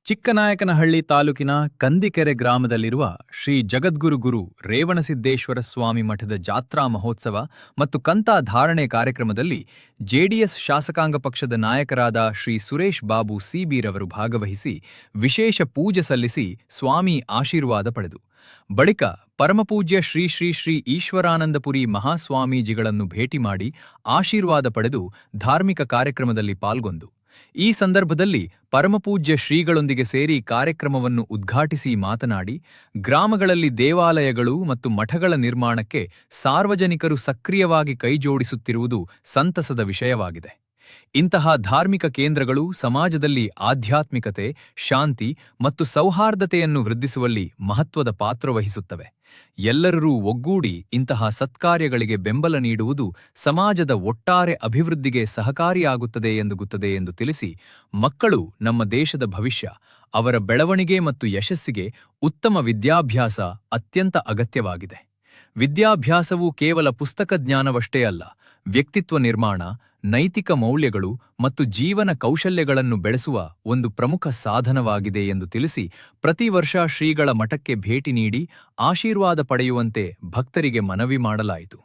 ಚಿಕ್ಕನಾಯಕನಹಳ್ಳಿ ತಾಲೂಕಿನ ಕಂದಿಕೆರೆ ಗ್ರಾಮದಲ್ಲಿರುವ ಶ್ರೀ ಜಗದ್ಗುರು ಗುರು ರೇವಣಸಿದ್ದೇಶ್ವರ ಸ್ವಾಮಿ ಮಠದ ಜಾತ್ರಾ ಮಹೋತ್ಸವ ಮತ್ತು ಕಂತಾ ಧಾರಣೆ ಕಾರ್ಯಕ್ರಮದಲ್ಲಿ ಜೆಡಿಎಸ್ ಶಾಸಕಾಂಗ ಪಕ್ಷದ ನಾಯಕರಾದ ಶ್ರೀ ಸುರೇಶ್ ಬಾಬು ಸಿಬಿರವರು ಭಾಗವಹಿಸಿ ವಿಶೇಷ ಪೂಜೆ ಸಲ್ಲಿಸಿ ಸ್ವಾಮಿ ಆಶೀರ್ವಾದ ಪಡೆದು ಬಳಿಕ ಪರಮಪೂಜ್ಯ ಶ್ರೀ ಶ್ರೀ ಶ್ರೀ ಈಶ್ವರಾನಂದಪುರಿ ಮಹಾಸ್ವಾಮೀಜಿಗಳನ್ನು ಭೇಟಿ ಮಾಡಿ ಆಶೀರ್ವಾದ ಪಡೆದು ಧಾರ್ಮಿಕ ಕಾರ್ಯಕ್ರಮದಲ್ಲಿ ಪಾಲ್ಗೊಂಡು ಈ ಸಂದರ್ಭದಲ್ಲಿ ಪರಮಪೂಜ್ಯ ಶ್ರೀಗಳೊಂದಿಗೆ ಸೇರಿ ಕಾರ್ಯಕ್ರಮವನ್ನು ಉದ್ಘಾಟಿಸಿ ಮಾತನಾಡಿ, ಗ್ರಾಮಗಳಲ್ಲಿ ದೇವಾಲಯಗಳು ಮತ್ತು ಮಠಗಳ ನಿರ್ಮಾಣಕ್ಕೆ ಸಾರ್ವಜನಿಕರು ಸಕ್ರಿಯವಾಗಿ ಕೈಜೋಡಿಸುತ್ತಿರುವುದು ಸಂತಸದ ವಿಷಯವಾಗಿದೆ. ಇಂತಹ ಧಾರ್ಮಿಕ ಕೇಂದ್ರಗಳು ಸಮಾಜದಲ್ಲಿ ಆಧ್ಯಾತ್ಮಿಕತೆ, ಶಾಂತಿ ಮತ್ತು ಸೌಹಾರ್ದತೆಯನ್ನು ವೃದ್ಧಿಸುವಲ್ಲಿ ಮಹತ್ವದ ಪಾತ್ರವಹಿಸುತ್ತವೆ. ಎಲ್ಲರೂ ಒಗ್ಗೂಡಿ ಇಂತಹ ಸತ್ಕಾರ್ಯಗಳಿಗೆ ಬೆಂಬಲ ನೀಡುವುದು ಸಮಾಜದ ಒಟ್ಟಾರೆ ಅಭಿವೃದ್ಧಿಗೆ ಸಹಕಾರಿಯಾಗುತ್ತದೆ ಎಂದು ತಿಳಿಸಿ, ಮಕ್ಕಳು ನಮ್ಮ ದೇಶದ ಭವಿಷ್ಯ, ಅವರ ಬೆಳವಣಿಗೆ ಮತ್ತು ಯಶಸ್ಸಿಗೆ ಉತ್ತಮ ವಿದ್ಯಾಭ್ಯಾಸ ಅತ್ಯಂತ ಅಗತ್ಯವಾಗಿದೆ. ವಿದ್ಯಾಭ್ಯಾಸವು ಕೇವಲ ಪುಸ್ತಕ ಜ್ಞಾನವಷ್ಟೇ ಅಲ್ಲ, ವ್ಯಕ್ತಿತ್ವ ನಿರ್ಮಾಣ, ನೈತಿಕ ಮೌಲ್ಯಗಳು ಮತ್ತು ಜೀವನ ಕೌಶಲ್ಯಗಳನ್ನು ಬೆಳೆಸುವ ಒಂದು ಪ್ರಮುಖ ಸಾಧನವಾಗಿದೆ ಎಂದು ತಿಳಿಸಿ, ಪ್ರತಿ ವರ್ಷ ಶ್ರೀಗಳ ಮಠಕ್ಕೆ ಭೇಟಿ ನೀಡಿ ಆಶೀರ್ವಾದ ಪಡೆಯುವಂತೆ ಭಕ್ತರಿಗೆ ಮನವಿ ಮಾಡಲಾಯಿತು.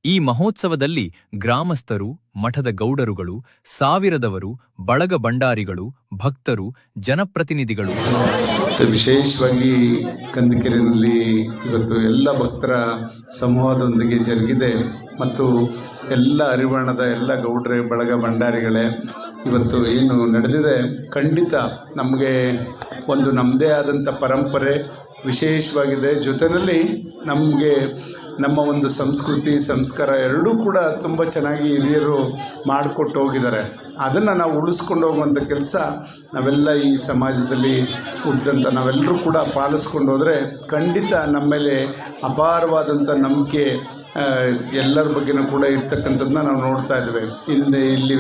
ಈ ಮಹೋತ್ಸವದಲ್ಲಿ ಗ್ರಾಮಸ್ಥರು, ಮಠದ ಗೌಡರುಗಳು, ಸಾವಿರದವರು, ಬಳಗ ಭಂಡಾರಿಗಳು, ಭಕ್ತರು, ಜನಪ್ರತಿನಿಧಿಗಳು ವಿಶೇಷವಾಗಿ ಕಂದಿಕೆರೆಯಲ್ಲಿ ಇವತ್ತು ಎಲ್ಲ ಭಕ್ತರ ಸಮೂಹದೊಂದಿಗೆ ಜರುಗಿದೆ ಮತ್ತು ಎಲ್ಲ ಅರಿವಾಣದ ಎಲ್ಲ ಗೌಡ್ರೆ, ಬಳಗ ಭಂಡಾರಿಗಳೇ, ಇವತ್ತು ಏನು ನಡೆದಿದೆ ಖಂಡಿತ ನಮಗೆ ಒಂದು ನಮ್ಮದೇ ಆದಂಥ ಪರಂಪರೆ ವಿಶೇಷವಾಗಿದೆ. ಜೊತೆಯಲ್ಲಿ ನಮಗೆ ನಮ್ಮ ಒಂದು ಸಂಸ್ಕೃತಿ, ಸಂಸ್ಕಾರ ಎರಡೂ ಕೂಡ ತುಂಬ ಚೆನ್ನಾಗಿ ಹಿರಿಯರು ಮಾಡಿಕೊಟ್ಟು ಹೋಗಿದ್ದಾರೆ. ಅದನ್ನು ನಾವು ಉಳಿಸ್ಕೊಂಡು ಹೋಗುವಂಥ ಕೆಲಸ ನಾವೆಲ್ಲ ಈ ಸಮಾಜದಲ್ಲಿ ಹುಟ್ಟಿದಂಥ ನಾವೆಲ್ಲರೂ ಕೂಡ ಪಾಲಿಸ್ಕೊಂಡು ಹೋದರೆ ಖಂಡಿತ ನಮ್ಮ ಮೇಲೆ ಅಪಾರವಾದಂಥ ನಂಬಿಕೆ ಎಲ್ಲರ ಬಗ್ಗೆನೂ ಕೂಡ ಇರ್ತಕ್ಕಂಥದ್ದನ್ನ ನಾವು ನೋಡ್ತಾ ಇದ್ದೇವೆ. ಹಿಂದೆ ಇಲ್ಲಿ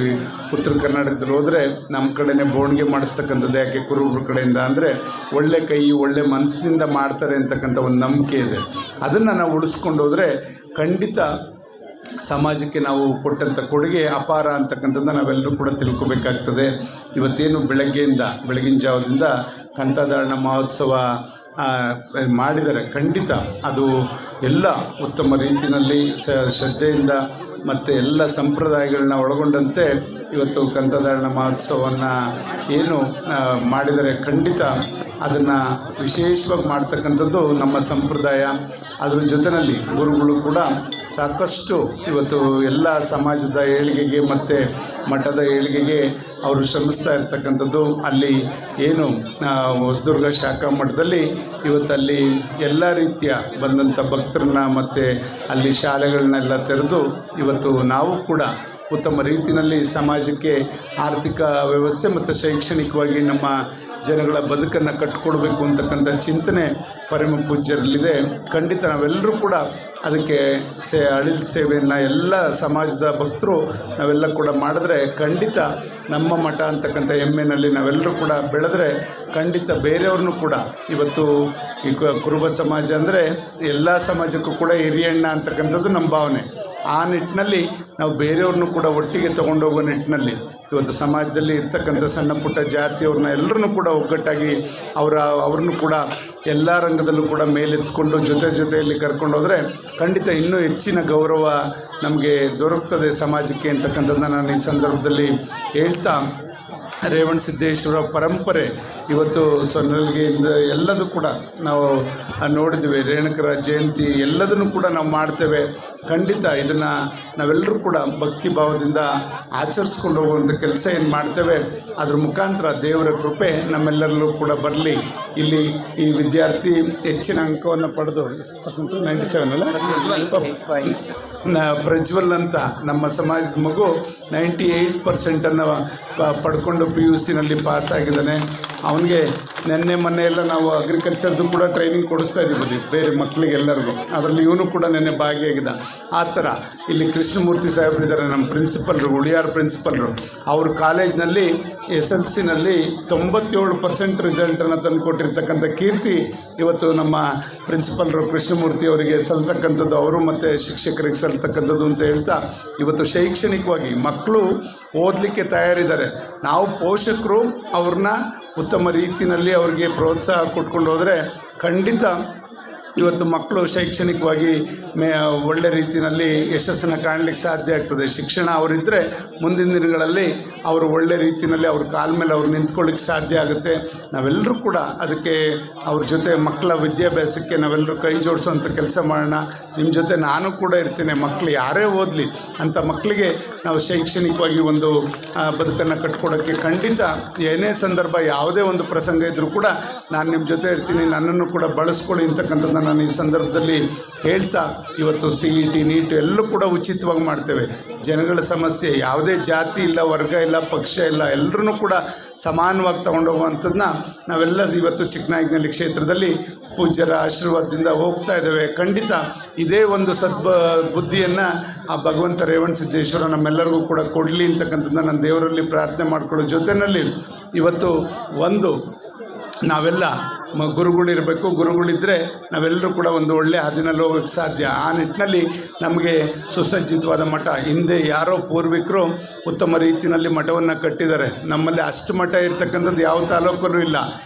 ಉತ್ತರ ಕರ್ನಾಟಕದಲ್ಲಿ ಹೋದರೆ ನಮ್ಮ ಕಡೆನೇ ಬೋಣಿಗೆ ಮಾಡಿಸ್ತಕ್ಕಂಥದ್ದು ಯಾಕೆ ಕುರುಬ್ರ ಕಡೆಯಿಂದ ಅಂದರೆ ಒಳ್ಳೆ ಕೈ, ಒಳ್ಳೆ ಮನಸ್ಸಿನಿಂದ ಮಾಡ್ತಾರೆ ಅಂತಕ್ಕಂಥ ಒಂದು ನಂಬಿಕೆ ಇದೆ. ಅದನ್ನು ನಾವು ಉಳಿಸ್ಕೊಂಡು ಹೋದರೆ ಖಂಡಿತ ಸಮಾಜಕ್ಕೆ ನಾವು ಕೊಟ್ಟಂಥ ಕೊಡುಗೆ ಅಪಾರ ಅಂತಕ್ಕಂಥದ್ದನ್ನ ನಾವೆಲ್ಲರೂ ಕೂಡ ತಿಳ್ಕೊಬೇಕಾಗ್ತದೆ. ಇವತ್ತೇನು ಬೆಳಗಿನ ಜಾವದಿಂದ ಕಂತಾಧಾರಣ ಮಹೋತ್ಸವ ಮಾಡಿದರೆ ಖಂಡಿತ ಅದು ಎಲ್ಲ ಉತ್ತಮ ರೀತಿಯಲ್ಲಿ ಶ್ರದ್ಧೆಯಿಂದ ಮತ್ತು ಎಲ್ಲ ಸಂಪ್ರದಾಯಗಳನ್ನ ಒಳಗೊಂಡಂತೆ ಇವತ್ತು ಕಂತಾಧಾರಣ ಮಹೋತ್ಸವವನ್ನು ಏನು ಮಾಡಿದರೆ ಖಂಡಿತ ಅದನ್ನು ವಿಶೇಷವಾಗಿ ಮಾಡ್ತಕ್ಕಂಥದ್ದು ನಮ್ಮ ಸಂಪ್ರದಾಯ. ಅದರ ಜೊತೆಯಲ್ಲಿ ಗುರುಗಳು ಕೂಡ ಸಾಕಷ್ಟು ಇವತ್ತು ಎಲ್ಲ ಸಮಾಜದ ಏಳಿಗೆಗೆ ಮತ್ತು ಮಠದ ಏಳಿಗೆಗೆ ಅವರು ಶ್ರಮಿಸ್ತಾ ಇರ್ತಕ್ಕಂಥದ್ದು. ಅಲ್ಲಿ ಏನು ಹೊಸದುರ್ಗ ಶಾಖಾ ಮಠದಲ್ಲಿ ಇವತ್ತಲ್ಲಿ ಎಲ್ಲ ರೀತಿಯ ಬಂದಂಥ ಭಕ್ತರನ್ನ ಮತ್ತು ಅಲ್ಲಿ ಶಾಲೆಗಳನ್ನೆಲ್ಲ ತೆರೆದು ಇವತ್ತು ನಾವು ಕೂಡ ಉತ್ತಮ ರೀತಿಯಲ್ಲಿ ಸಮಾಜಕ್ಕೆ ಆರ್ಥಿಕ ವ್ಯವಸ್ಥೆ ಮತ್ತು ಶೈಕ್ಷಣಿಕವಾಗಿ ನಮ್ಮ ಜನಗಳ ಬದುಕನ್ನು ಕಟ್ಟಿಕೊಡ್ಬೇಕು ಅಂತಕ್ಕಂಥ ಚಿಂತನೆ ಪರಮ ಪೂಜ್ಯರಲ್ಲಿದೆ. ಖಂಡಿತ ನಾವೆಲ್ಲರೂ ಕೂಡ ಅದಕ್ಕೆ ಅಳಿಲ್ ಸೇವೆಯನ್ನು ಎಲ್ಲ ಸಮಾಜದ ಭಕ್ತರು ನಾವೆಲ್ಲ ಕೂಡ ಮಾಡಿದ್ರೆ ಖಂಡಿತ ನಮ್ಮ ಮಠ ಅಂತಕ್ಕಂಥ ಹೆಮ್ಮೆನಲ್ಲಿ ನಾವೆಲ್ಲರೂ ಕೂಡ ಬೆಳೆದ್ರೆ ಖಂಡಿತ ಬೇರೆಯವ್ರನ್ನೂ ಕೂಡ ಇವತ್ತು ಈ ಕುರುಬ ಸಮಾಜ ಅಂದರೆ ಎಲ್ಲ ಸಮಾಜಕ್ಕೂ ಕೂಡ ಹಿರಿಯಣ್ಣ ಅಂತಕ್ಕಂಥದ್ದು ನಮ್ಮ ಭಾವನೆ. ಆ ನಿಟ್ಟಿನಲ್ಲಿ ನಾವು ಬೇರೆಯವ್ರನ್ನೂ ಕೂಡ ಒಟ್ಟಿಗೆ ತೊಗೊಂಡೋಗೋ ನಿಟ್ಟಿನಲ್ಲಿ ಇವತ್ತು ಸಮಾಜದಲ್ಲಿ ಇರ್ತಕ್ಕಂಥ ಸಣ್ಣ ಪುಟ್ಟ ಜಾತಿಯವ್ರನ್ನ ಎಲ್ಲರನ್ನೂ ಕೂಡ ಒಗ್ಗಟ್ಟಾಗಿ ಅವ್ರನ್ನೂ ಕೂಡ ಎಲ್ಲ ರಂಗದಲ್ಲೂ ಕೂಡ ಮೇಲೆತ್ಕೊಂಡು ಜೊತೆಯಲ್ಲಿ ಕರ್ಕೊಂಡು ಹೋದರೆ ಖಂಡಿತ ಇನ್ನೂ ಹೆಚ್ಚಿನ ಗೌರವ ನಮಗೆ ದೊರಕ್ತದೆ ಸಮಾಜಕ್ಕೆ ಅಂತಕ್ಕಂಥದ್ದನ್ನ ನಾನು ಈ ಸಂದರ್ಭದಲ್ಲಿ ಹೇಳ್ತಾ, ರೇವಣಸಿದ್ದೇಶ್ವರ ಪರಂಪರೆ ಇವತ್ತು ಸೊನ್ನಲ್ಗೆಯಿಂದ ಎಲ್ಲದೂ ಕೂಡ ನಾವು ನೋಡಿದ್ವಿ. ರೇಣುಕರ ಜಯಂತಿ ಎಲ್ಲದನ್ನು ಕೂಡ ನಾವು ಮಾಡ್ತೇವೆ. ಖಂಡಿತ ಇದನ್ನು ನಾವೆಲ್ಲರೂ ಕೂಡ ಭಕ್ತಿ ಭಾವದಿಂದ ಆಚರಿಸ್ಕೊಂಡು ಹೋಗುವಂಥ ಕೆಲಸ ಏನು ಮಾಡ್ತೇವೆ ಅದ್ರ ಮುಖಾಂತರ ದೇವರ ಕೃಪೆ ನಮ್ಮೆಲ್ಲರಲ್ಲೂ ಕೂಡ ಬರಲಿ. ಇಲ್ಲಿ ಈ ವಿದ್ಯಾರ್ಥಿ ಹೆಚ್ಚಿನ ಅಂಕವನ್ನು ಪಡೆದು 97 ಅಲ್ಲ, ಪ್ರಜ್ವಲ್ ಅಂತ ನಮ್ಮ ಸಮಾಜದ ಮಗು 98% ಪಡ್ಕೊಂಡು PUCನಲ್ಲಿ ಪಾಸ್ ಆಗಿದ್ದಾನೆ. ಅವನಿಗೆ ಮೊನ್ನೆ ಎಲ್ಲ ನಾವು ಅಗ್ರಿಕಲ್ಚರ್ದು ಕೂಡ ಟ್ರೈನಿಂಗ್ ಕೊಡಿಸ್ತಾ ಇದ್ದೀವಿ ಬೇರೆ ಮಕ್ಕಳಿಗೆಲ್ಲರಿಗೂ. ಅದರಲ್ಲಿ ಇವನು ಕೂಡ ನೆನ್ನೆ ಭಾಗಿಯಾಗಿದ್ದ. ಆ ಥರ ಇಲ್ಲಿ ಕೃಷ್ಣಮೂರ್ತಿ ಸಾಹೇಬ್ರು ಇದ್ದಾರೆ, ನಮ್ಮ ಪ್ರಿನ್ಸಿಪಲ್ರು, ಉಳಿಯಾರ್ ಪ್ರಿನ್ಸಿಪಲ್ರು. ಅವ್ರ ಕಾಲೇಜ್ನಲ್ಲಿ SLCನಲ್ಲಿ 97% ರಿಸಲ್ಟನ್ನು ತಂದು ಕೊಟ್ಟಿರ್ತಕ್ಕಂಥ ಕೀರ್ತಿ ಇವತ್ತು ನಮ್ಮ ಪ್ರಿನ್ಸಿಪಲ್ರು ಕೃಷ್ಣಮೂರ್ತಿ ಅವರಿಗೆ ಸಲ್ತಕ್ಕಂಥದ್ದು, ಅವರು ಮತ್ತು ಶಿಕ್ಷಕರಿಗೆ ಸಲ್ತಕ್ಕಂಥದ್ದು ಅಂತ ಹೇಳ್ತಾ, ಇವತ್ತು ಶೈಕ್ಷಣಿಕವಾಗಿ ಮಕ್ಕಳು ಓದಲಿಕ್ಕೆ ತಯಾರಿದ್ದಾರೆ. ನಾವು ಪೋಷಕರು ಅವ್ರನ್ನ ಉತ್ತಮ ರೀತಿಯಲ್ಲಿ ಅವ್ರಿಗೆ ಪ್ರೋತ್ಸಾಹ ಕೊಟ್ಕೊಂಡು ಹೋದರೆ ಖಂಡಿತ ಇವತ್ತು ಮಕ್ಕಳು ಶೈಕ್ಷಣಿಕವಾಗಿ ಒಳ್ಳೆ ರೀತಿಯಲ್ಲಿ ಯಶಸ್ಸನ್ನು ಕಾಣಲಿಕ್ಕೆ ಸಾಧ್ಯ ಆಗ್ತದೆ. ಶಿಕ್ಷಣ ಅವರಿದ್ದರೆ ಮುಂದಿನ ದಿನಗಳಲ್ಲಿ ಅವರು ಒಳ್ಳೆ ರೀತಿಯಲ್ಲಿ ಅವ್ರ ಕಾಲ ಮೇಲೆ ಅವ್ರು ನಿಂತ್ಕೊಳ್ಳಿಕ್ಕೆ ಸಾಧ್ಯ ಆಗುತ್ತೆ. ನಾವೆಲ್ಲರೂ ಕೂಡ ಅದಕ್ಕೆ ಅವ್ರ ಜೊತೆ ಮಕ್ಕಳ ವಿದ್ಯಾಭ್ಯಾಸಕ್ಕೆ ನಾವೆಲ್ಲರೂ ಕೈ ಜೋಡಿಸೋವಂಥ ಕೆಲಸ ಮಾಡೋಣ. ನಿಮ್ಮ ಜೊತೆ ನಾನು ಕೂಡ ಇರ್ತೀನಿ. ಮಕ್ಕಳು ಯಾರೇ ಓದಲಿ ಅಂಥ ಮಕ್ಕಳಿಗೆ ನಾವು ಶೈಕ್ಷಣಿಕವಾಗಿ ಒಂದು ಬದುಕನ್ನು ಕಟ್ಕೊಡೋಕ್ಕೆ ಖಂಡಿತ ಏನೇ ಸಂದರ್ಭ ಯಾವುದೇ ಒಂದು ಪ್ರಸಂಗ ಇದ್ದರೂ ಕೂಡ ನಾನು ನಿಮ್ಮ ಜೊತೆ ಇರ್ತೀನಿ, ನನ್ನನ್ನು ಕೂಡ ಬಳಸ್ಕೊಳ್ಳಿ ಅಂತಕ್ಕಂಥದ್ದು ನಾನು ಈ ಸಂದರ್ಭದಲ್ಲಿ ಹೇಳ್ತಾ, ಇವತ್ತು CET NEET ಎಲ್ಲೂ ಕೂಡ ಉಚಿತವಾಗಿ ಮಾಡ್ತೇವೆ. ಜನಗಳ ಸಮಸ್ಯೆ ಯಾವುದೇ ಜಾತಿ ಇಲ್ಲ, ವರ್ಗ ಇಲ್ಲ, ಪಕ್ಷ ಇಲ್ಲ, ಎಲ್ಲರೂ ಕೂಡ ಸಮಾನವಾಗಿ ತಗೊಂಡೋಗುವಂಥದ್ದನ್ನ ನಾವೆಲ್ಲ ಇವತ್ತು ಚಿಕ್ಕನಾಯಕನಹಳ್ಳಿ ಕ್ಷೇತ್ರದಲ್ಲಿ ಪೂಜ್ಯರ ಆಶೀರ್ವಾದದಿಂದ ಹೋಗ್ತಾ ಇದ್ದೇವೆ. ಖಂಡಿತ ಇದೇ ಒಂದು ಬುದ್ಧಿಯನ್ನು ಆ ಭಗವಂತ ರೇವಣಸಿದ್ದೇಶ್ವರ ನಮ್ಮೆಲ್ಲರಿಗೂ ಕೂಡ ಕೊಡಲಿ ಅಂತಕ್ಕಂಥದ್ದನ್ನ ನಾನು ದೇವರಲ್ಲಿ ಪ್ರಾರ್ಥನೆ ಮಾಡ್ಕೊಳ್ಳೋ ಜೊತೆಯಲ್ಲಿ ಇವತ್ತು ಒಂದು ನಾವೆಲ್ಲ ಗುರುಗಳಿರಬೇಕು. ಗುರುಗಳಿದ್ದರೆ ನಾವೆಲ್ಲರೂ ಕೂಡ ಒಂದು ಒಳ್ಳೆಯ ಹಾದಿನಲ್ಲಿ ಹೋಗೋಕ್ಕೆ ಸಾಧ್ಯ. ಆ ನಿಟ್ಟಿನಲ್ಲಿ ನಮಗೆ ಸುಸಜ್ಜಿತವಾದ ಮಠ, ಹಿಂದೆ ಯಾರೋ ಪೂರ್ವಿಕರು ಉತ್ತಮ ರೀತಿಯಲ್ಲಿ ಮಠವನ್ನು ಕಟ್ಟಿದ್ದಾರೆ. ನಮ್ಮಲ್ಲಿ ಅಷ್ಟು ಮಠ ಇರ್ತಕ್ಕಂಥದ್ದು ಯಾವ ತಾಲೂಕಲ್ಲೂ ಇಲ್ಲ.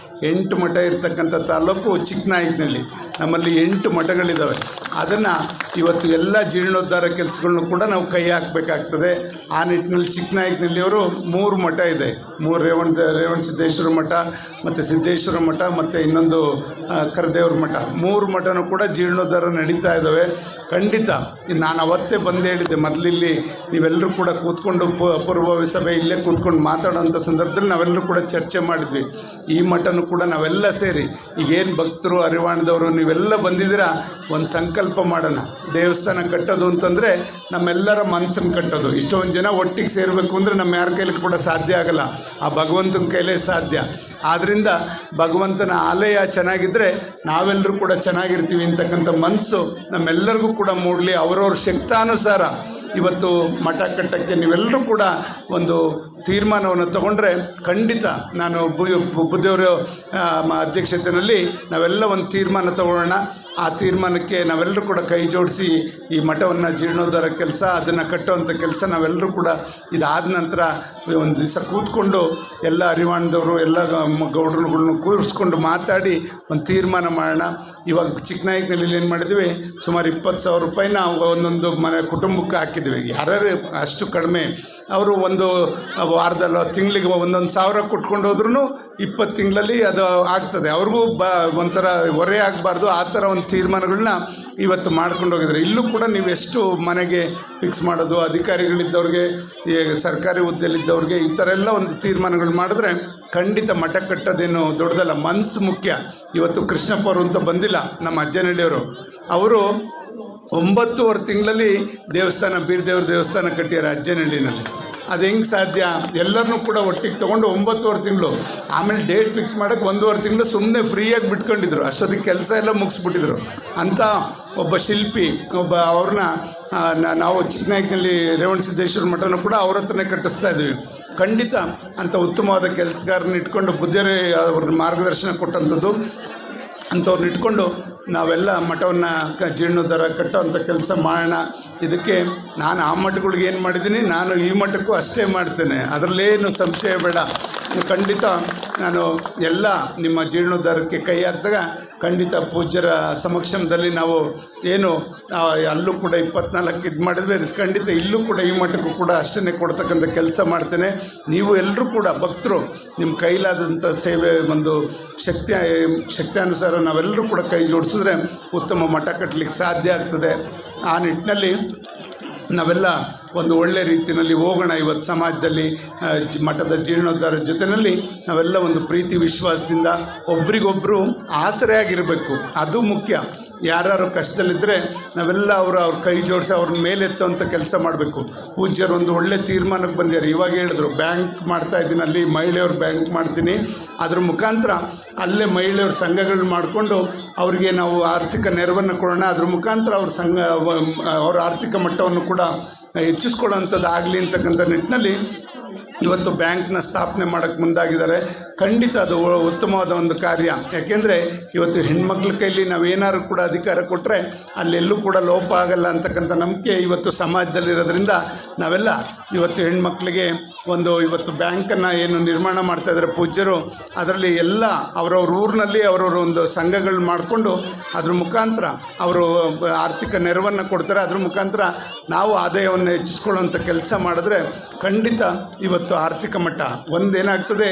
8 ಮಠ ಇರ್ತಕ್ಕಂಥ ತಾಲೂಕು ಚಿಕ್ಕನಾಯಕನಹಳ್ಳಿ. ನಮ್ಮಲ್ಲಿ 8 ಮಠಗಳಿದ್ದಾವೆ. ಅದನ್ನು ಇವತ್ತು ಎಲ್ಲ ಜೀರ್ಣೋದ್ಧಾರ ಕೆಲಸಗಳನ್ನು ಕೂಡ ನಾವು ಕೈ ಹಾಕಬೇಕಾಗ್ತದೆ. ಆ ನಿಟ್ಟಿನಲ್ಲಿ ಚಿಕ್ಕನಾಯಕನಹಳ್ಳಿಯವರು 3 ಮಠ ಇದೆ. 3 ರೇವಣಸಿದ್ದೇಶ್ವರ ಮಠ ಮತ್ತು ಸಿದ್ದೇಶ್ವರ ಮಠ ಮತ್ತು ಇನ್ನೊಂದು ಕರದೇವ್ರ ಮಠ. 3 ಮಠನೂ ಕೂಡ ಜೀರ್ಣೋದ್ಧಾರ ನಡೀತಾ ಇದ್ದಾವೆ. ಖಂಡಿತ ನಾನು ಅವತ್ತೇ ಬಂದು ಹೇಳಿದ್ದೆ, ಮೊದಲಿಲ್ಲಿ ನೀವೆಲ್ಲರೂ ಕೂಡ ಕೂತ್ಕೊಂಡು ಪೂರ್ವಭಾವಿ ಸಭೆ ಇಲ್ಲೇ ಕೂತ್ಕೊಂಡು ಮಾತಾಡೋಂಥ ಸಂದರ್ಭದಲ್ಲಿ ನಾವೆಲ್ಲರೂ ಕೂಡ ಚರ್ಚೆ ಮಾಡಿದ್ವಿ. ಈ ಮಠನೂ ಕೂಡ ನಾವೆಲ್ಲ ಸೇರಿ ಈಗೇನು ಭಕ್ತರು ಅರಿವಾಣದವರು ನೀವೆಲ್ಲ ಬಂದಿದ್ದೀರಾ, ಒಂದು ಸಂಕಲ್ಪ ಮಾಡೋಣ. ದೇವಸ್ಥಾನ ಕಟ್ಟೋದು ಅಂತಂದರೆ ನಮ್ಮೆಲ್ಲರ ಮನಸ್ಸನ್ನು ಕಟ್ಟೋದು. ಇಷ್ಟೊಂದು ಜನ ಒಟ್ಟಿಗೆ ಸೇರಬೇಕು ಅಂದರೆ ನಮ್ಮ ಯಾರ ಕೈಲಿ ಕೂಡ ಸಾಧ್ಯ ಆಗಲ್ಲ, ಆ ಭಗವಂತನ ಕೈಲೇ ಸಾಧ್ಯ. ಆದ್ದರಿಂದ ಭಗವಂತನ ಆಲಯ ಚೆನ್ನಾಗಿದ್ದರೆ ನಾವೆಲ್ಲರೂ ಕೂಡ ಚೆನ್ನಾಗಿರ್ತೀವಿ ಅಂತಕ್ಕಂಥ ಮನಸ್ಸು ನಮ್ಮೆಲ್ಲರಿಗೂ ಕೂಡ ಮೂಡಲಿ. ಅವರವ್ರ ಶಕ್ತಾನುಸಾರ ಇವತ್ತು ಮಠ ಕಟ್ಟಕ್ಕೆ ನೀವೆಲ್ಲರೂ ಕೂಡ ಒಂದು ತೀರ್ಮಾನವನ್ನು ತಗೊಂಡ್ರೆ ಖಂಡಿತ ನಾನು ಬುದ್ಧಿಯವರ ಅಧ್ಯಕ್ಷತೆಯಲ್ಲಿ ನಾವೆಲ್ಲ ಒಂದು ತೀರ್ಮಾನ ತಗೊಳ್ಳೋಣ. ಆ ತೀರ್ಮಾನಕ್ಕೆ ನಾವೆಲ್ಲರೂ ಕೂಡ ಕೈ ಜೋಡಿಸಿ ಈ ಮಠವನ್ನು ಜೀರ್ಣೋದ್ಧಾರ ಕೆಲಸ, ಅದನ್ನು ಕಟ್ಟುವಂಥ ಕೆಲಸ ನಾವೆಲ್ಲರೂ ಕೂಡ ಇದಾದ ನಂತರ ಒಂದು ದಿವಸ ಕೂತ್ಕೊಂಡು ಎಲ್ಲ ಅರಿವಾಣದವರು ಎಲ್ಲ ಗೌಡರುಗಳನ್ನು ಕೂರಿಸ್ಕೊಂಡು ಮಾತಾಡಿ ಒಂದು ತೀರ್ಮಾನ ಮಾಡೋಣ. ಇವಾಗ ಚಿಕ್ಕನಾಯಕನಹಳ್ಳಿಲಿ ಏನು ಮಾಡಿದ್ವಿ, ಸುಮಾರು 20,000 ರೂಪಾಯಿನ ಒಂದೊಂದು ಮನೆ ಕುಟುಂಬಕ್ಕೆ ಹಾಕಿದ್ವಿ. ಯಾರ್ಯಾರು ಅಷ್ಟು ಕಡಿಮೆ ಅವರು ಒಂದು ವಾರದಲ್ಲ ತಿಂಗಳಿಗೆ 1,000 ಕೊಟ್ಕೊಂಡು ಹೋದ್ರೂ 20 ತಿಂಗಳಲ್ಲಿ ಅದು ಆಗ್ತದೆ. ಅವ್ರಿಗೂ ಒಂಥರ ಹೊರೆ ಆಗಬಾರ್ದು. ಆ ಥರ ಒಂದು ತೀರ್ಮಾನಗಳನ್ನ ಇವತ್ತು ಮಾಡ್ಕೊಂಡು ಹೋಗಿದ್ದಾರೆ. ಇಲ್ಲೂ ಕೂಡ ನೀವು ಎಷ್ಟು ಮನೆಗೆ ಫಿಕ್ಸ್ ಮಾಡೋದು, ಅಧಿಕಾರಿಗಳಿದ್ದವ್ರಿಗೆ, ಸರ್ಕಾರಿ ಹುದ್ದೆಯಲ್ಲಿದ್ದವ್ರಿಗೆ ಈ ಥರ ಎಲ್ಲ ಒಂದು ತೀರ್ಮಾನಗಳು ಮಾಡಿದ್ರೆ ಖಂಡಿತ ಮಠ ಕಟ್ಟೋದೇನು ದೊಡ್ಡದಲ್ಲ. ಮನಸ್ಸು ಮುಖ್ಯ. ಇವತ್ತು ಕೃಷ್ಣಪ್ಪ ಅವರು ಅಂತ ಬಂದಿಲ್ಲ, ನಮ್ಮ ಅಜ್ಜನಹಳ್ಳಿಯವರು. ಅವರು 9.5 ತಿಂಗಳಲ್ಲಿ ದೇವಸ್ಥಾನ, ಬೀರದೇವ್ರ ದೇವಸ್ಥಾನ ಕಟ್ಟಿದ್ದಾರೆ ಅಜ್ಜನಹಳ್ಳಿನಲ್ಲಿ. ಅದು ಹೆಂಗೆ ಸಾಧ್ಯ? ಎಲ್ಲರನ್ನೂ ಕೂಡ ಒಟ್ಟಿಗೆ ತೊಗೊಂಡು 9.5 ತಿಂಗಳು, ಆಮೇಲೆ ಡೇಟ್ ಫಿಕ್ಸ್ ಮಾಡೋಕ್ಕೆ 1.5 ತಿಂಗಳು ಸುಮ್ಮನೆ ಫ್ರೀಯಾಗಿ ಬಿಟ್ಕೊಂಡಿದ್ರು. ಅಷ್ಟೊತ್ತಿಗೆ ಕೆಲಸ ಎಲ್ಲ ಮುಗಿಸ್ಬಿಟ್ಟಿದ್ರು. ಅಂಥ ಒಬ್ಬ ಶಿಲ್ಪಿ, ಅವ್ರನ್ನ ನಾವು ಚಿಕ್ಕನಾಯಕನಹಳ್ಳಿ ರೇವಣಸಿದ್ದೇಶ್ವರ ಮಠನೂ ಕೂಡ ಅವ್ರ ಹತ್ರನೇ ಕಟ್ಟಿಸ್ತಾ ಇದ್ದೀವಿ. ಖಂಡಿತ ಅಂಥ ಉತ್ತಮವಾದ ಕೆಲಸಗಾರನ್ನ ಇಟ್ಕೊಂಡು ಬುದ್ಧಿಯರೇ ಅವ್ರ ಮಾರ್ಗದರ್ಶನ ಕೊಟ್ಟಂಥದ್ದು ಅಂಥವ್ರನ್ನ ಇಟ್ಕೊಂಡು ನಾವೆಲ್ಲ ಮಠವನ್ನು ಜೀರ್ಣೋದ್ಧಾರ ಕಟ್ಟೋವಂಥ ಕೆಲಸ ಮಾಡೋಣ. ಇದಕ್ಕೆ ನಾನು ಆ ಮಠಗಳಿಗೆ ಏನು ಮಾಡಿದ್ದೀನಿ, ನಾನು ಈ ಮಠಕ್ಕೂ ಅಷ್ಟೇ ಮಾಡ್ತೇನೆ, ಅದರಲ್ಲೇನು ಸಂಶಯ ಬೇಡ. ಖಂಡಿತ ನಾನು ಎಲ್ಲ ನಿಮ್ಮ ಜೀರ್ಣೋದ್ಧಾರಕ್ಕೆ ಕೈ ಹಾಕಿದಾಗ ಖಂಡಿತ ಪೂಜ್ಯರ ಸಮಕ್ಷಮದಲ್ಲಿ ನಾವು ಏನು ಅಲ್ಲೂ ಕೂಡ 24 ಇದು ಮಾಡಿದ್ವಿ, ಖಂಡಿತ ಇಲ್ಲೂ ಕೂಡ ಈ ಮಠಕ್ಕೂ ಕೂಡ ಅಷ್ಟನ್ನೇ ಕೊಡ್ತಕ್ಕಂಥ ಕೆಲಸ ಮಾಡ್ತೇನೆ. ನೀವು ಎಲ್ಲರೂ ಕೂಡ ಭಕ್ತರು ನಿಮ್ಮ ಕೈಲಾದಂಥ ಸೇವೆ ಒಂದು ಶಕ್ತಿಯಾನುಸಾರ ನಾವೆಲ್ಲರೂ ಕೂಡ ಕೈ ಜೋಡಿಸಿದ್ರೆ ಉತ್ತಮ ಮಠ ಕಟ್ಟಲಿಕ್ಕೆ ಸಾಧ್ಯ ಆಗ್ತದೆ. ಆ ನಿಟ್ಟಿನಲ್ಲಿ ನಾವೆಲ್ಲ ಒಂದು ಒಳ್ಳೆ ರೀತಿಯಲ್ಲಿ ಹೋಗೋಣ. ಇವತ್ತು ಸಮಾಜದಲ್ಲಿ ಮಠದ ಜೀರ್ಣೋದ್ಧಾರದ ಜೊತೆಯಲ್ಲಿ ನಾವೆಲ್ಲ ಒಂದು ಪ್ರೀತಿ ವಿಶ್ವಾಸದಿಂದ ಒಬ್ರಿಗೊಬ್ಬರು ಆಸರೆಯಾಗಿರಬೇಕು, ಅದು ಮುಖ್ಯ. ಯಾರು ಕಷ್ಟದಲ್ಲಿದ್ದರೆ ನಾವೆಲ್ಲ ಅವ್ರ ಕೈ ಜೋಡಿಸಿ ಅವ್ರನ್ನ ಮೇಲೆತ್ತುವಂಥ ಕೆಲಸ ಮಾಡಬೇಕು. ಪೂಜ್ಯರು ಒಂದು ಒಳ್ಳೆ ತೀರ್ಮಾನಕ್ಕೆ ಬಂದಿದ್ದಾರೆ. ಇವಾಗ ಹೇಳಿದ್ರು, ಬ್ಯಾಂಕ್ ಮಾಡ್ತಾಯಿದ್ದೀನಿ, ಅಲ್ಲಿ ಮಹಿಳೆಯವ್ರ ಬ್ಯಾಂಕ್ ಮಾಡ್ತೀನಿ, ಅದ್ರ ಮುಖಾಂತರ ಅಲ್ಲೇ ಮಹಿಳೆಯವ್ರ ಸಂಘಗಳನ್ನ ಮಾಡಿಕೊಂಡು ಅವ್ರಿಗೆ ನಾವು ಆರ್ಥಿಕ ನೆರವನ್ನು ಕೊಡೋಣ. ಅದ್ರ ಮುಖಾಂತರ ಅವ್ರ ಆರ್ಥಿಕ ಮಟ್ಟವನ್ನು ಕೂಡ ಹೆಚ್ಚಿಸ್ಕೊಳ್ಳೋವಂಥದ್ದು ಆಗಲಿ ಅಂತಕ್ಕಂಥ ನಿಟ್ಟಿನಲ್ಲಿ ಇವತ್ತು ಬ್ಯಾಂಕ್ನ ಸ್ಥಾಪನೆ ಮಾಡೋಕ್ಕೆ ಮುಂದಾಗಿದ್ದಾರೆ. ಖಂಡಿತ ಅದು ಉತ್ತಮವಾದ ಒಂದು ಕಾರ್ಯ. ಯಾಕೆಂದರೆ ಇವತ್ತು ಹೆಣ್ಮಕ್ಳ ಕೈಲಿ ನಾವೇನಾದ್ರು ಕೂಡ ಅಧಿಕಾರ ಕೊಟ್ಟರೆ ಅಲ್ಲೆಲ್ಲೂ ಕೂಡ ಲೋಪ ಆಗಲ್ಲ ಅಂತಕ್ಕಂಥ ನಂಬಿಕೆ ಇವತ್ತು ಸಮಾಜದಲ್ಲಿರೋದ್ರಿಂದ ನಾವೆಲ್ಲ ಇವತ್ತು ಹೆಣ್ಮಕ್ಳಿಗೆ ಒಂದು ಇವತ್ತು ಬ್ಯಾಂಕನ್ನು ಏನು ನಿರ್ಮಾಣ ಮಾಡ್ತಾಯಿದ್ದಾರೆ ಪೂಜ್ಯರು, ಅದರಲ್ಲಿ ಎಲ್ಲ ಅವರವ್ರ ಊರಿನಲ್ಲಿ ಅವರವ್ರ ಒಂದು ಸಂಘಗಳು ಮಾಡಿಕೊಂಡು ಅದ್ರ ಮುಖಾಂತರ ಅವರು ಆರ್ಥಿಕ ನೆರವನ್ನು ಕೊಡ್ತಾರೆ. ಅದ್ರ ಮುಖಾಂತರ ನಾವು ಆದಾಯವನ್ನು ಹೆಚ್ಚಿಸ್ಕೊಳ್ಳೋಂಥ ಕೆಲಸ ಮಾಡಿದ್ರೆ ಖಂಡಿತ ಇವತ್ತು ಆರ್ಥಿಕ ಮಟ್ಟ ಒಂದೇನಾಗ್ತದೆ,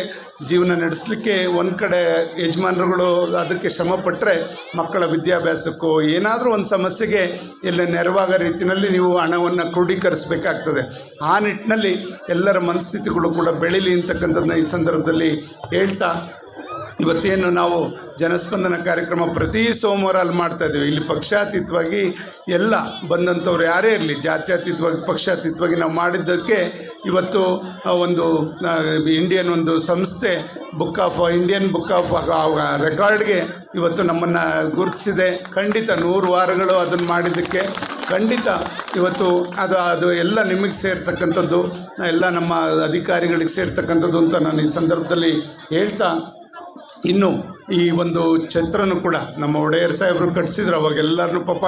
ಜೀವನ ನಡೆಸಲಿಕ್ಕೆ ಒಂದು ಕಡೆ ಯಜಮಾನರುಗಳು ಅದಕ್ಕೆ ಶ್ರಮಪಟ್ಟರೆ ಮಕ್ಕಳ ವಿದ್ಯಾಭ್ಯಾಸಕ್ಕೂ ಏನಾದರೂ ಒಂದು ಸಮಸ್ಯೆಗೆ ಎಲ್ಲ ನೆರವಾಗೋ ರೀತಿಯಲ್ಲಿ ನೀವು ಹಣವನ್ನು ಕ್ರೋಢೀಕರಿಸಬೇಕಾಗ್ತದೆ. ಆ ನಿಟ್ಟಿನಲ್ಲಿ ಎಲ್ಲರ ಮನಸ್ಥಿತಿಗಳು ಕೂಡ ಬೆಳೀಲಿ ಅಂತಕ್ಕಂಥದ್ದನ್ನ ಈ ಸಂದರ್ಭದಲ್ಲಿ ಹೇಳ್ತಾ, ಇವತ್ತೇನು ನಾವು ಜನಸ್ಪಂದನ ಕಾರ್ಯಕ್ರಮ ಪ್ರತಿ ಸೋಮವಾರ ಅಲ್ಲಿ ಮಾಡ್ತಾಯಿದ್ದೀವಿ. ಇಲ್ಲಿ ಪಕ್ಷಾತೀತವಾಗಿ ಎಲ್ಲ ಬಂದಂಥವ್ರು ಯಾರೇ ಇರಲಿ, ಜಾತ್ಯತೀತವಾಗಿ ಪಕ್ಷಾತೀತವಾಗಿ ನಾವು ಮಾಡಿದ್ದಕ್ಕೆ ಇವತ್ತು ಒಂದು ಇಂಡಿಯನ್ ಒಂದು ಸಂಸ್ಥೆ ಇಂಡಿಯನ್ ಬುಕ್ ಆಫ್ ರೆಕಾರ್ಡ್ಗೆ ಇವತ್ತು ನಮ್ಮನ್ನು ಗುರುತಿಸಿದೆ. ಖಂಡಿತ 100 ವಾರಗಳು ಅದನ್ನು ಮಾಡಿದ್ದಕ್ಕೆ ಖಂಡಿತ ಇವತ್ತು ಅದು ಎಲ್ಲ ನಿಮಗೆ ಸೇರ್ತಕ್ಕಂಥದ್ದು, ಎಲ್ಲ ನಮ್ಮ ಅಧಿಕಾರಿಗಳಿಗೆ ಸೇರ್ತಕ್ಕಂಥದ್ದು ಅಂತ ನಾನು ಈ ಸಂದರ್ಭದಲ್ಲಿ ಹೇಳ್ತಾ, ಇನ್ನು ಈ ಒಂದು ಛತ್ರನೂ ಕೂಡ ನಮ್ಮ ಒಡೆಯರ್ ಸಾಹೇಬರು ಕಟ್ಟಿಸಿದ್ರು. ಅವಾಗ ಎಲ್ಲರನ್ನೂ ಪಾಪ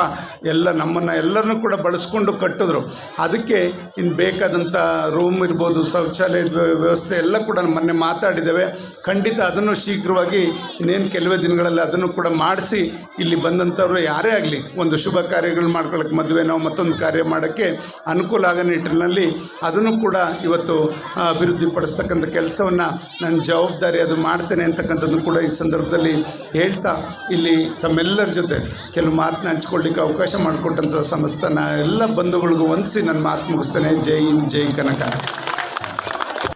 ನಮ್ಮನ್ನು ಎಲ್ಲರನ್ನೂ ಕೂಡ ಬಳಸ್ಕೊಂಡು ಕಟ್ಟಿದ್ರು. ಅದಕ್ಕೆ ಇನ್ನು ಬೇಕಾದಂಥ ರೂಮ್ ಇರ್ಬೋದು, ಶೌಚಾಲಯದ ವ್ಯವಸ್ಥೆ ಎಲ್ಲ ಕೂಡ ಮೊನ್ನೆ ಮಾತಾಡಿದ್ದೇವೆ. ಖಂಡಿತ ಅದನ್ನು ಶೀಘ್ರವಾಗಿ ಇನ್ನೇನು ಕೆಲವೇ ದಿನಗಳಲ್ಲಿ ಅದನ್ನು ಕೂಡ ಮಾಡಿಸಿ ಇಲ್ಲಿ ಬಂದಂಥವ್ರು ಯಾರೇ ಆಗಲಿ ಒಂದು ಶುಭ ಕಾರ್ಯಗಳು ಮಾಡ್ಕೊಳ್ಳೋಕ್ಕೆ, ಮದುವೆನೋ ಮತ್ತೊಂದು ಕಾರ್ಯ ಮಾಡೋಕ್ಕೆ ಅನುಕೂಲ ಆಗೋ ನಿಟ್ಟಿನಲ್ಲಿ ಅದನ್ನು ಕೂಡ ಇವತ್ತು ಅಭಿವೃದ್ಧಿಪಡಿಸ್ತಕ್ಕಂಥ ಕೆಲಸವನ್ನು ನನ್ನ ಜವಾಬ್ದಾರಿ ಅದು ಮಾಡ್ತೇನೆ ಅಂತಕ್ಕಂಥದ್ದು ಕೂಡ ಈ ಸಂದರ್ಭದಲ್ಲಿ ಹೇಳ್ತಾ, ಇಲ್ಲಿ ತಮ್ಮೆಲ್ಲರ ಜೊತೆ ಕೆಲವು ಮಾತನ್ನ ಹಂಚ್ಕೊಳ್ಳಿಕ್ಕೆ ಅವಕಾಶ ಮಾಡಿಕೊಟ್ಟಂಥ ಸಂಸ್ಥಾನ ಎಲ್ಲ ಬಂಧುಗಳಿಗೂ ವಂದಿಸಿ ನನ್ನ ಮಾತು ಮುಗಿಸ್ತೇನೆ. ಜೈ ಹಿಂದ್, ಜೈ ಕನಕ.